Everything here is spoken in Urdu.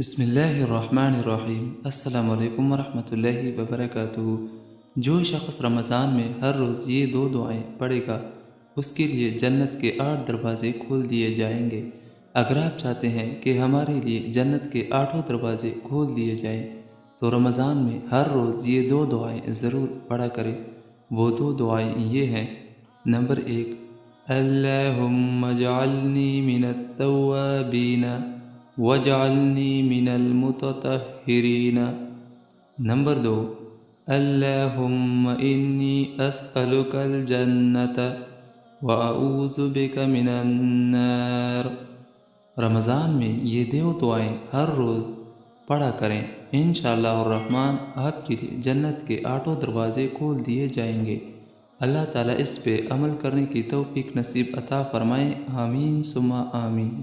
بسم اللہ الرحمن الرحیم۔ السلام علیکم ورحمۃ اللہ وبرکاتہ۔ جو شخص رمضان میں ہر روز یہ دو دعائیں پڑھے گا اس کے لیے جنت کے 8 دروازے کھول دیے جائیں گے۔ اگر آپ چاہتے ہیں کہ ہمارے لیے جنت کے 8 دروازے کھول دیے جائیں تو رمضان میں ہر روز یہ دو دعائیں ضرور پڑھا کریں۔ وہ دو دعائیں یہ ہیں۔ نمبر 1، اللہم اجعلنی من التوابین وَاجْعَلْنِي مِنَ الْمُتَطَهِّرِينَ۔ نمبر 2، اللہم انی اسألک الجنۃ وَأَعُوذُ بِکَ مِنَ النَّارِ۔ رمضان میں یہ دو دعائیں ہر روز پڑھا کریں، انشاءاللہ الرحمن آپ کے لیے جنت کے 8 دروازے کھول دیے جائیں گے۔ اللہ تعالیٰ اس پہ عمل کرنے کی توفیق نصیب عطا فرمائے، آمین ثم آمین۔